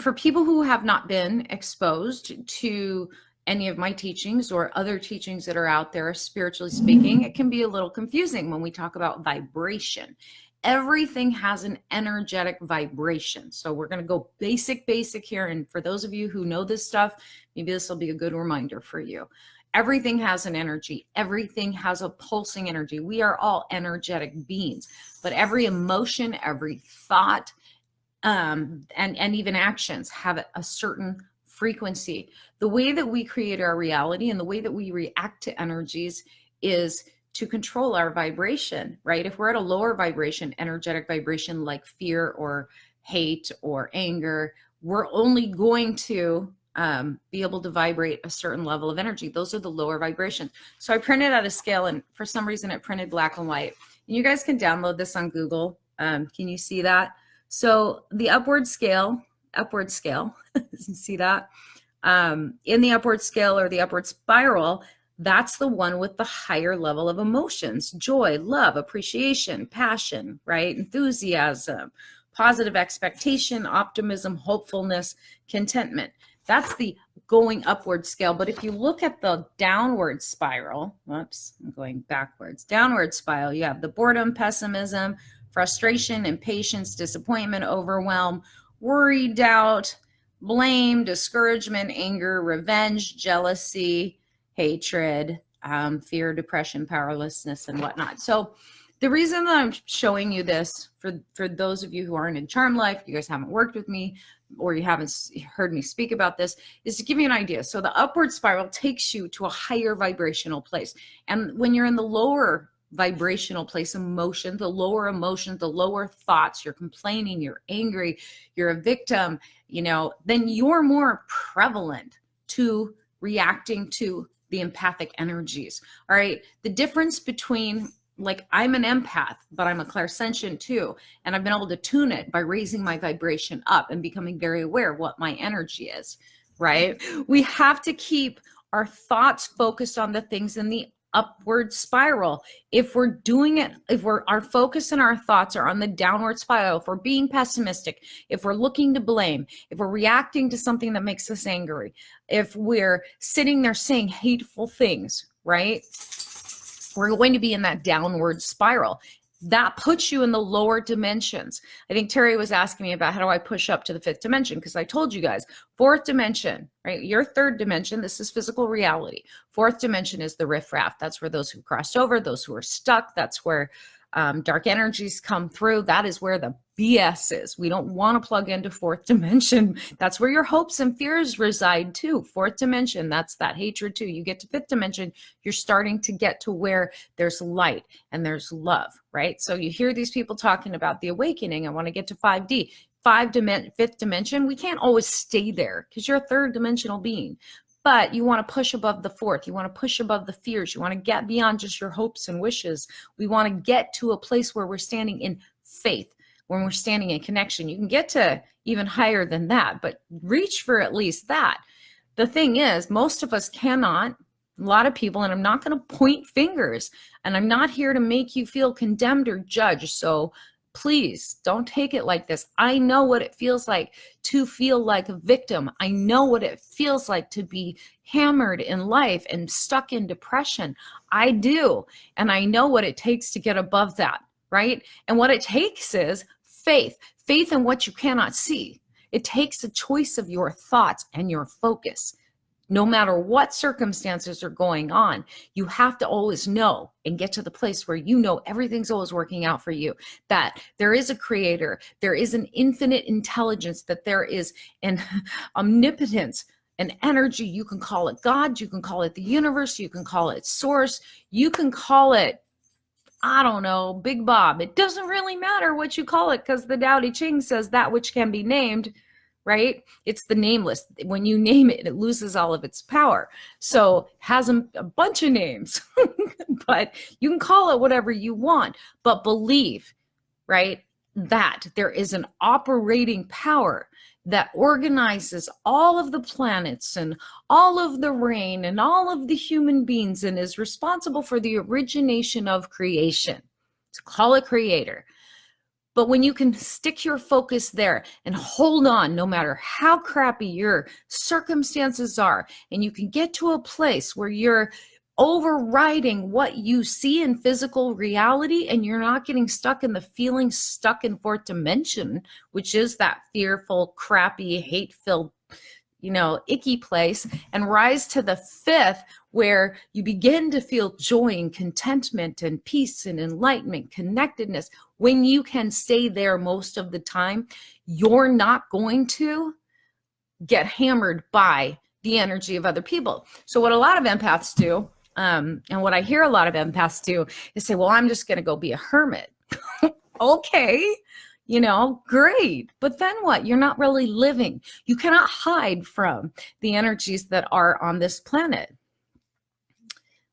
for people who have not been exposed to any of my teachings or other teachings that are out there, spiritually speaking, it can be a little confusing when we talk about vibration. Everything has an energetic vibration. So we're going to go basic here. And for those of you who know this stuff, maybe this will be a good reminder for you. Everything has an energy. Everything has a pulsing energy. We are all energetic beings, but every emotion, every thought, and even actions have a certain frequency. The way that we create our reality and the way that we react to energies is to control our vibration, right? If we're at a lower vibration, energetic vibration like fear or hate or anger, we're only going to be able to vibrate a certain level of energy. Those are the lower vibrations. So I printed out a scale, and for some reason it printed black and white. And you guys can download this on Google. Can you see that? So the upward scale, you see that? In the upward scale or the upward spiral, that's the one with the higher level of emotions: joy, love, appreciation, passion, right? Enthusiasm, positive expectation, optimism, hopefulness, contentment. That's the going upward scale. But if you look at the downward spiral, whoops, I'm going backwards. Downward spiral, you have the boredom, pessimism, frustration, impatience, disappointment, overwhelm, worry, doubt, blame, discouragement, anger, revenge, jealousy, hatred, fear, depression, powerlessness, and whatnot. So the reason that I'm showing you this, for those of you who aren't in Charm Life, you guys haven't worked with me, or you haven't heard me speak about this, is to give you an idea. So the upward spiral takes you to a higher vibrational place. And when you're in the lower vibrational place, emotion, the lower emotions, the lower thoughts, you're complaining, you're angry, you're a victim, then you're more prevalent to reacting to the empathic energies. All right. The difference between, like, I'm an empath, but I'm a clairsentient too. And I've been able to tune it by raising my vibration up and becoming very aware of what my energy is, right? We have to keep our thoughts focused on the things in the upward spiral. If we're doing it, if our focus and our thoughts are on the downward spiral, if we're being pessimistic, if we're looking to blame, if we're reacting to something that makes us angry, if we're sitting there saying hateful things, right? We're going to be in that downward spiral. That puts you in the lower dimensions. I think Terry was asking me about how do I push up to the 5th dimension, because I told you guys, 4th dimension, right? Your 3rd dimension, this is physical reality. 4th dimension is the riffraff. That's where those who crossed over, those who are stuck, that's where dark energies come through. That is where the BS is. We don't want to plug into 4th dimension. That's where your hopes and fears reside too. 4th dimension, that's that hatred too. You get to 5th dimension, you're starting to get to where there's light and there's love, right? So you hear these people talking about the awakening. I want to get to 5D. 5th dimension, we can't always stay there because you're a 3rd dimensional being. But you want to push above the 4th. You want to push above the fears. You want to get beyond just your hopes and wishes. We want to get to a place where we're standing in faith, when we're standing in connection. You can get to even higher than that, but reach for at least that. The thing is, most of us cannot, a lot of people, and I'm not going to point fingers, and I'm not here to make you feel condemned or judged. So please don't take it like this. I know what it feels like to feel like a victim. I know what it feels like to be hammered in life and stuck in depression. I do. And I know what it takes to get above that, right? And what it takes is faith in what you cannot see. It takes a choice of your thoughts and your focus. No matter what circumstances are going on, you have to always know and get to the place where you know everything's always working out for you, that there is a creator, there is an infinite intelligence, that there is an omnipotence, an energy. You can call it God, you can call it the universe, you can call it source, you can call it, I don't know, Big Bob. It doesn't really matter what you call it, because the Tao Te Ching says that which can be named, right? It's the nameless. When you name it, it loses all of its power. So it has a bunch of names, but you can call it whatever you want, but believe, right, that there is an operating power that organizes all of the planets and all of the rain and all of the human beings and is responsible for the origination of creation. So call it creator. But when you can stick your focus there and hold on, no matter how crappy your circumstances are, and you can get to a place where you're overriding what you see in physical reality, and you're not getting stuck in the feeling stuck in fourth dimension, which is that fearful, crappy, hate-filled, icky place, and rise to the fifth, where you begin to feel joy and contentment and peace and enlightenment, connectedness. When you can stay there most of the time, you're not going to get hammered by the energy of other people. So what a lot of empaths do, and what I hear a lot of empaths do, is say, well, I'm just going to go be a hermit. Okay. Great. But then what? You're not really living. You cannot hide from the energies that are on this planet.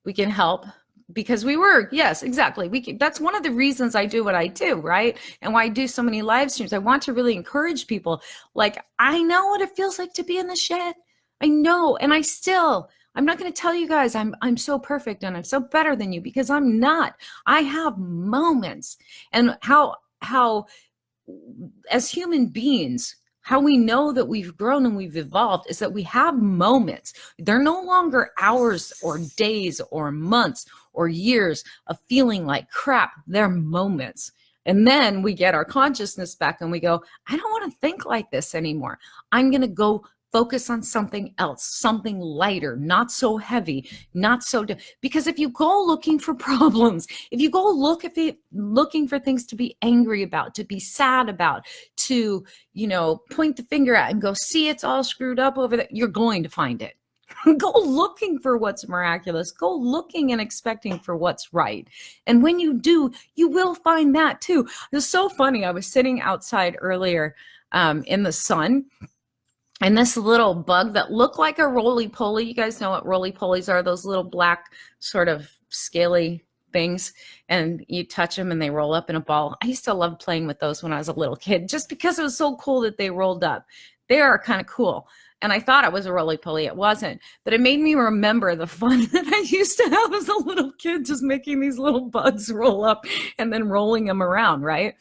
We can help because we work. Yes, exactly. That's one of the reasons I do what I do, right? And why I do so many live streams. I want to really encourage people. Like, I know what it feels like to be in the shed. I know. And I'm not going to tell you guys I'm so perfect and I'm so better than you, because I'm not. I have moments. And how as human beings, how we know that we've grown and we've evolved is that we have moments. They're no longer hours or days or months or years of feeling like crap. They're moments. And then we get our consciousness back and we go, I don't want to think like this anymore. I'm going to go focus on something else, something lighter, not so heavy, because if you go looking for problems, if you go looking for things to be angry about, to be sad about, to, point the finger at and go, see, it's all screwed up over there, you're going to find it. Go looking for what's miraculous. Go looking and expecting for what's right. And when you do, you will find that too. It was so funny. I was sitting outside earlier in the sun, and this little bug that looked like a roly-poly, you guys know what roly-polies are, those little black sort of scaly things, and you touch them and they roll up in a ball. I used to love playing with those when I was a little kid, just because it was so cool that they rolled up. They are kind of cool. And I thought it was a roly-poly. It wasn't. But it made me remember the fun that I used to have as a little kid, just making these little bugs roll up and then rolling them around, right?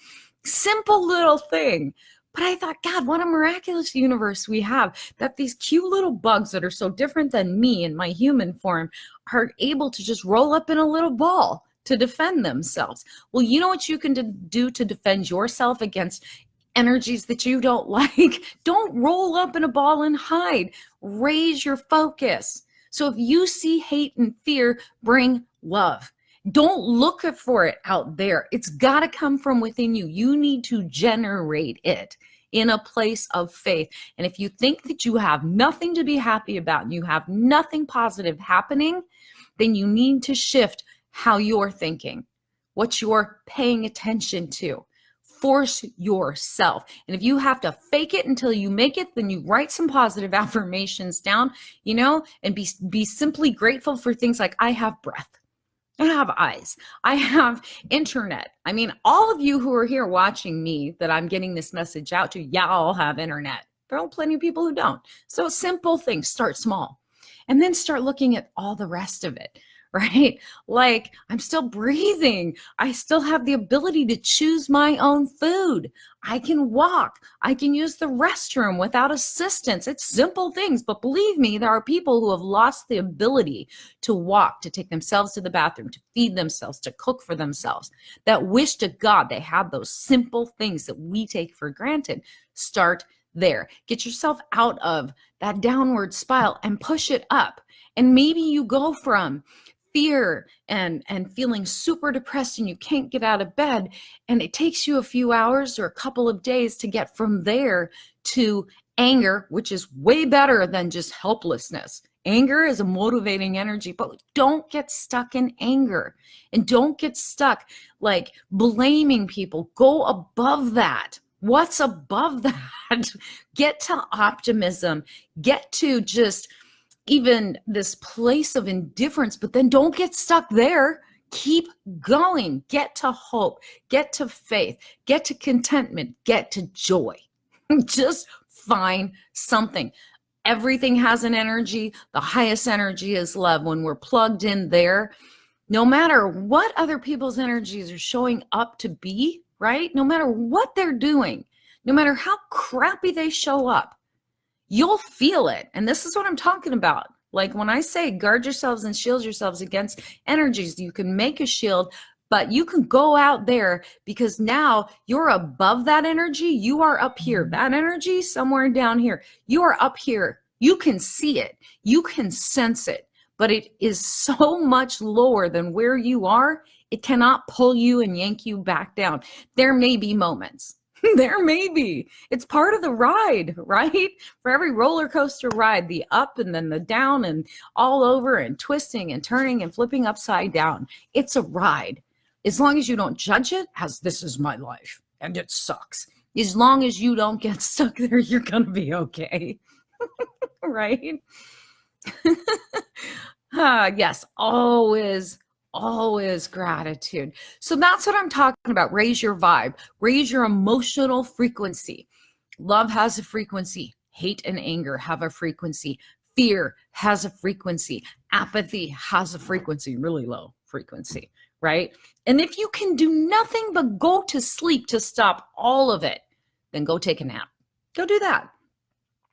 Simple little thing. But I thought, God, what a miraculous universe we have, that these cute little bugs that are so different than me in my human form are able to just roll up in a little ball to defend themselves. Well, you know what you can do to defend yourself against energies that you don't like? Don't roll up in a ball and hide. Raise your focus. So if you see hate and fear, bring love. Don't look for it out there. It's got to come from within you. You need to generate it in a place of faith. And if you think that you have nothing to be happy about and you have nothing positive happening, then you need to shift how you're thinking, what you're paying attention to. Force yourself. And if you have to fake it until you make it, then you write some positive affirmations down, and be simply grateful for things like, I have breath. I have eyes. I have internet. I mean, all of you who are here watching me that I'm getting this message out to, y'all have internet. There are plenty of people who don't. So simple things, start small and then start looking at all the rest of it, right? Like, I'm still breathing. I still have the ability to choose my own food. I can walk. I can use the restroom without assistance. It's simple things, but believe me, there are people who have lost the ability to walk, to take themselves to the bathroom, to feed themselves, to cook for themselves, that wish to God they had those simple things that we take for granted. Start there. Get yourself out of that downward spiral and push it up. And maybe you go from fear and feeling super depressed and you can't get out of bed, and it takes you a few hours or a couple of days to get from there to anger, which is way better than just helplessness. Anger is a motivating energy, but don't get stuck in anger, and don't get stuck like blaming people. Go above that. What's above that? Get to optimism. Get to just even this place of indifference, but then don't get stuck there. Keep going. Get to hope. Get to faith. Get to contentment. Get to joy. Just find something. Everything has an energy. The highest energy is love. When we're plugged in there, no matter what other people's energies are showing up to be, right? No matter what they're doing, no matter how crappy they show up, you'll feel it. And this is what I'm talking about. Like when I say guard yourselves and shield yourselves against energies, you can make a shield, but you can go out there because now you're above that energy. You are up here. That energy somewhere down here. You are up here. You can see it. You can sense it, but it is so much lower than where you are. It cannot pull you and yank you back down. There may be moments. There may be. It's part of the ride, right? For every roller coaster ride, the up and then the down and all over and twisting and turning and flipping upside down. It's a ride. As long as you don't judge it as this is my life and it sucks. As long as you don't get stuck there, you're going to be okay. Right? Yes, always gratitude. So that's what I'm talking about. Raise your vibe, raise your emotional frequency. Love has a frequency. Hate and anger have a frequency. Fear has a frequency. Apathy has a frequency, really low frequency, right? And if you can do nothing but go to sleep to stop all of it, then go take a nap. Go do that.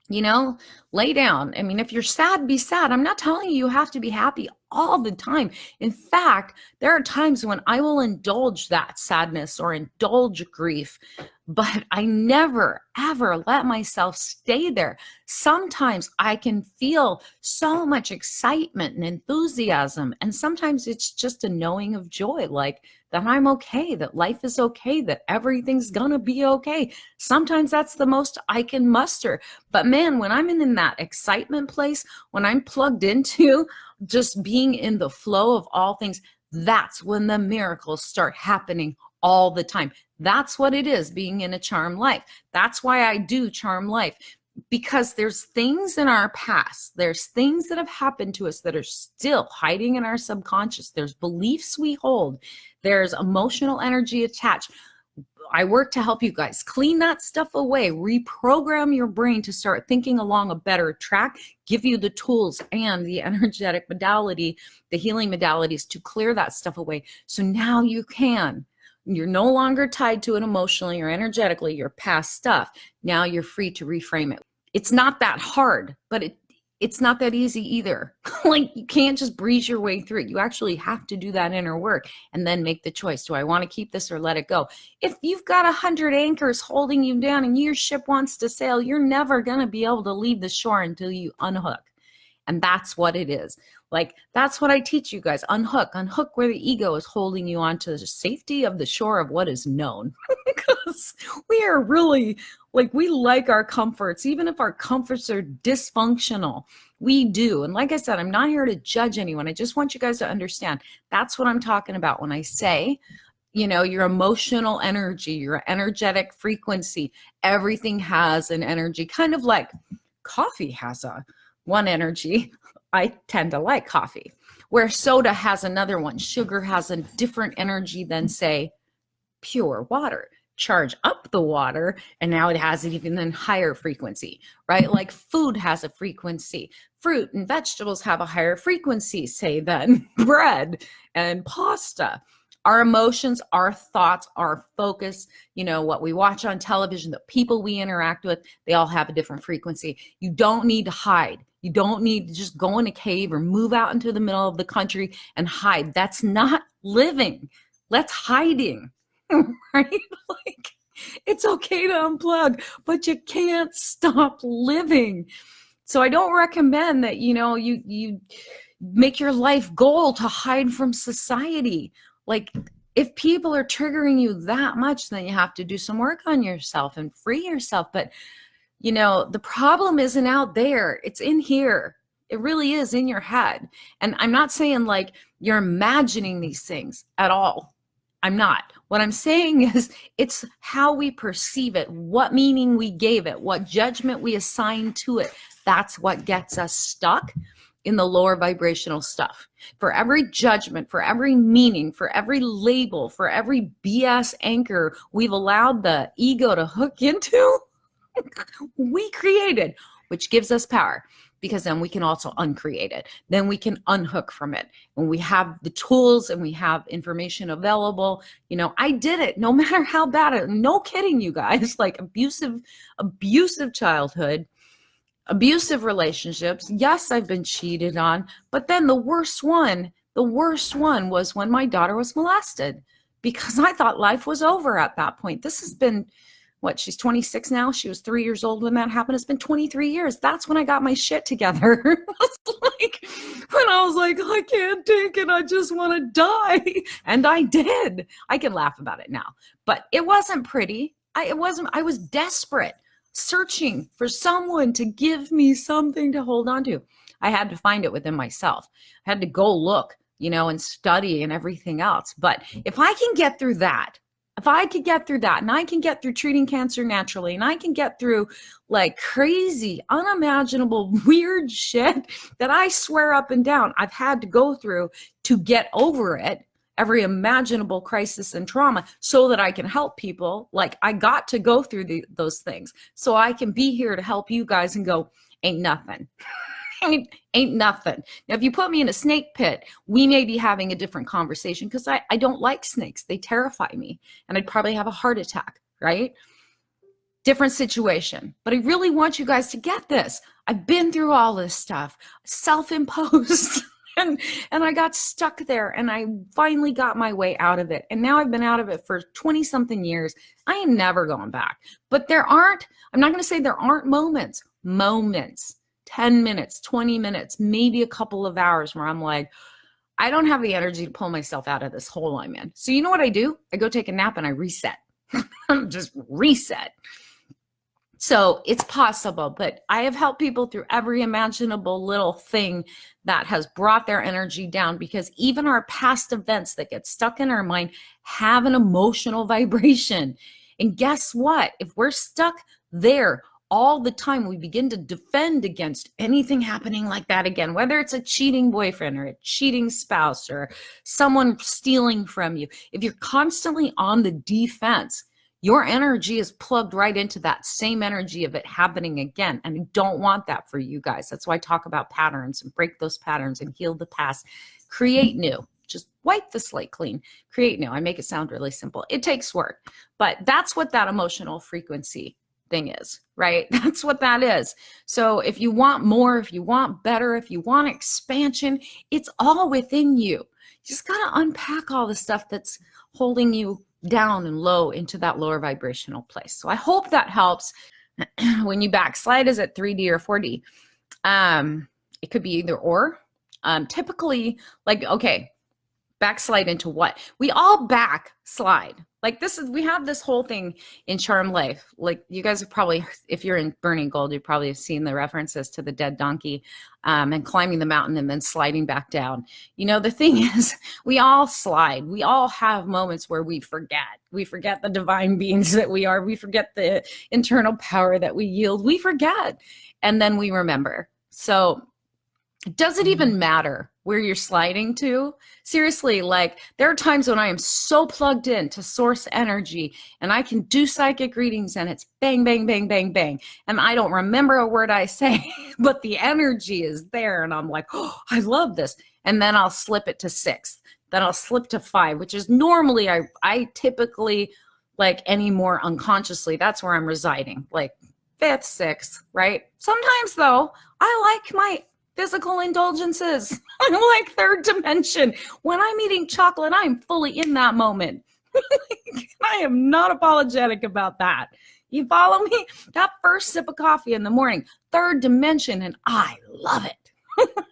You know, lay down. I mean, if you're sad, be sad. I'm not telling you have to be happy all the time. In fact, there are times when I will indulge that sadness or indulge grief, but I never, ever let myself stay there. Sometimes I can feel so much excitement and enthusiasm, and sometimes it's just a knowing of joy, like that I'm okay, that life is okay, that everything's gonna be okay. Sometimes that's the most I can muster. But man, when I'm in that excitement place, when I'm plugged into just being in the flow of all things, that's when the miracles start happening all the time. That's what it is, being in a charmed life. That's why I do charm life, because there's things in our past, there's things that have happened to us that are still hiding in our subconscious. There's beliefs we hold, there's emotional energy attached. I work to help you guys clean that stuff away, reprogram your brain to start thinking along a better track, give you the tools and the energetic modality, the healing modalities to clear that stuff away. So now you're no longer tied to it emotionally or energetically, your past stuff. Now you're free to reframe it. It's not that hard, but it's not that easy either. Like you can't just breeze your way through it. You actually have to do that inner work and then make the choice. Do I want to keep this or let it go? If you've got 100 anchors holding you down and your ship wants to sail, you're never going to be able to leave the shore until you unhook. And that's what it is. Like, that's what I teach you guys. Unhook where the ego is holding you onto the safety of the shore of what is known. Because we are really, like, we like our comforts, even if our comforts are dysfunctional. We do. And like I said, I'm not here to judge anyone. I just want you guys to understand. That's what I'm talking about when I say, you know, your emotional energy, your energetic frequency, everything has an energy, kind of like coffee has one energy. I tend to like coffee, where soda has another one. Sugar has a different energy than, say, pure water. Charge up the water, and now it has an even higher frequency, right? Like food has a frequency. Fruit and vegetables have a higher frequency, say, than bread and pasta. Our emotions, our thoughts, our focus, you know, what we watch on television, the people we interact with, they all have a different frequency. You don't need to hide. You don't need to just go in a cave or move out into the middle of the country and hide. That's not living. That's hiding, right? Like, it's okay to unplug, but you can't stop living. So I don't recommend that, you know, you make your life goal to hide from society. Like, if people are triggering you that much, then you have to do some work on yourself and free yourself. But, you know, the problem isn't out there. It's in here. It really is in your head. And I'm not saying like you're imagining these things at all. I'm not. What I'm saying is it's how we perceive it, what meaning we gave it, what judgment we assign to it. That's what gets us stuck in the lower vibrational stuff. For every judgment, for every meaning, for every label, for every BS anchor we've allowed the ego to hook into, we created, which gives us power. because then we can also uncreate it. Then we can unhook from it. When we have the tools and we have information available, I did it no matter how bad it, no kidding you guys, like abusive childhood, abusive relationships. Yes, I've been cheated on, but then the worst one was when my daughter was molested, because I thought life was over at that point. This has been, she's 26 now. She was 3 years old when that happened. It's been 23 years. That's when I got my shit together. When I was like, I can't take it. I just want to die. And I did. I can laugh about it now, but it wasn't pretty. I was desperate, searching for someone to give me something to hold on to. I had to find it within myself. I had to go look, and study and everything else. But if I can get through that, and I can get through treating cancer naturally, and I can get through like crazy, unimaginable, weird shit that I swear up and down I've had to go through to get over it, every imaginable crisis and trauma, so that I can help people. Like, I got to go through those things so I can be here to help you guys and go, ain't nothing. Ain't nothing. Now, if you put me in a snake pit, we may be having a different conversation, because I don't like snakes. They terrify me, and I'd probably have a heart attack, right? Different situation. But I really want you guys to get this. I've been through all this stuff, self-imposed, and I got stuck there, and I finally got my way out of it. And now I've been out of it for 20 something years. I ain't never going back. But I'm not going to say there aren't moments, 10 minutes, 20 minutes, maybe a couple of hours where I'm like, I don't have the energy to pull myself out of this hole I'm in. So you know what I do? I go take a nap and I reset. Just reset. So it's possible, but I have helped people through every imaginable little thing that has brought their energy down, because even our past events that get stuck in our mind have an emotional vibration. And guess what? If we're stuck there all the time, we begin to defend against anything happening like that again, whether it's a cheating boyfriend or a cheating spouse or someone stealing from you. If you're constantly on the defense, your energy is plugged right into that same energy of it happening again. And I don't want that for you guys. That's why I talk about patterns and break those patterns and heal the past, create new. Just wipe the slate clean, create new. I make it sound really simple. It takes work, but that's what that emotional frequency thing is, right? That's what that is. So if you want more, if you want better, if you want expansion, it's all within you. You just got to unpack all the stuff that's holding you down and low into that lower vibrational place. So I hope that helps. When you backslide, is it 3D or 4D? It could be either or. Typically, like, okay, backslide into what? We all backslide. Like we have this whole thing in Charm Life. Like, you guys have probably, if you're in Burning Gold, you probably have seen the references to the dead donkey and climbing the mountain and then sliding back down. The thing is, we all slide. We all have moments where we forget. We forget the divine beings that we are. We forget the internal power that we yield. We forget. And then we remember. So does it even matter where you're sliding to? Seriously, like, there are times when I am so plugged in to source energy and I can do psychic readings and it's bang, bang, bang, bang, bang. And I don't remember a word I say, but the energy is there. And I'm like, oh, I love this. And then I'll slip it to 6. Then I'll slip to 5, which is normally, I typically, like, any more unconsciously, that's where I'm residing, like 5th, 6th, right? Sometimes though, I like my physical indulgences. I'm like 3rd dimension. When I'm eating chocolate, I'm fully in that moment. I am not apologetic about that. You follow me? That first sip of coffee in the morning, 3rd dimension, and I love it.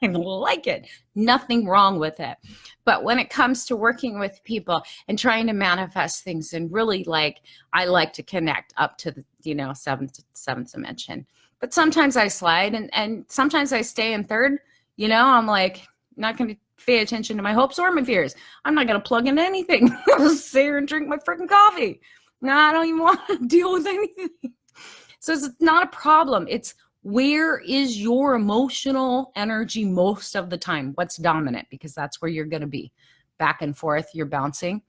I like it. Nothing wrong with it. But when it comes to working with people and trying to manifest things, and really, like, I like to connect up to the, 7th dimension. But sometimes I slide, and sometimes I stay in 3rd. I'm like, not going to pay attention to my hopes or my fears. I'm not going to plug into anything. I'll just sit here and drink my freaking coffee. No, I don't even want to deal with anything. So it's not a problem. It's, where is your emotional energy most of the time? What's dominant? Because that's where you're going to be. Back and forth, you're bouncing.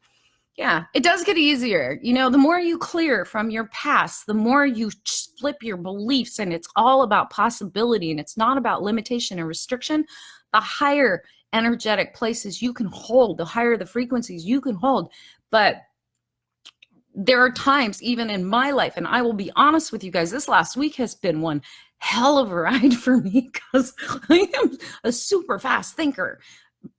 Yeah, it does get easier. You know, the more you clear from your past, the more you flip your beliefs, and it's all about possibility and it's not about limitation and restriction, the higher energetic places you can hold, the higher the frequencies you can hold. But there are times, even in my life, and I will be honest with you guys, this last week has been one hell of a ride for me because I am a super fast thinker.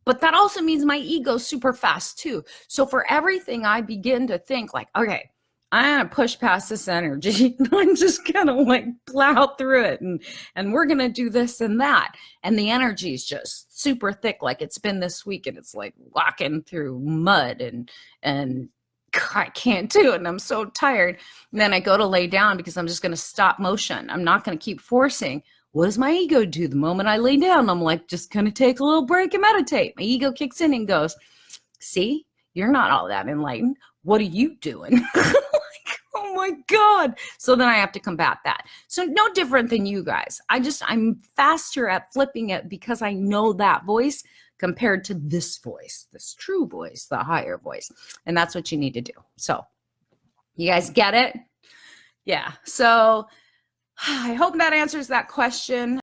But that also means my ego's super fast too. So for everything I begin to think like, okay, I'm gonna push past this energy. I'm just gonna like plow through it, and we're gonna do this and that. And the energy is just super thick, like it's been this week, and it's like walking through mud and I can't do it, and I'm so tired. And then I go to lay down because I'm just gonna stop motion. I'm not gonna keep forcing. What does my ego do? The moment I lay down, I'm like, just gonna take a little break and meditate. My ego kicks in and goes, see, you're not all that enlightened. What are you doing? Like, oh my God. So then I have to combat that. So no different than you guys. I'm faster at flipping it because I know that voice compared to this voice, this true voice, the higher voice. And that's what you need to do. So you guys get it? Yeah. So I hope that answers that question.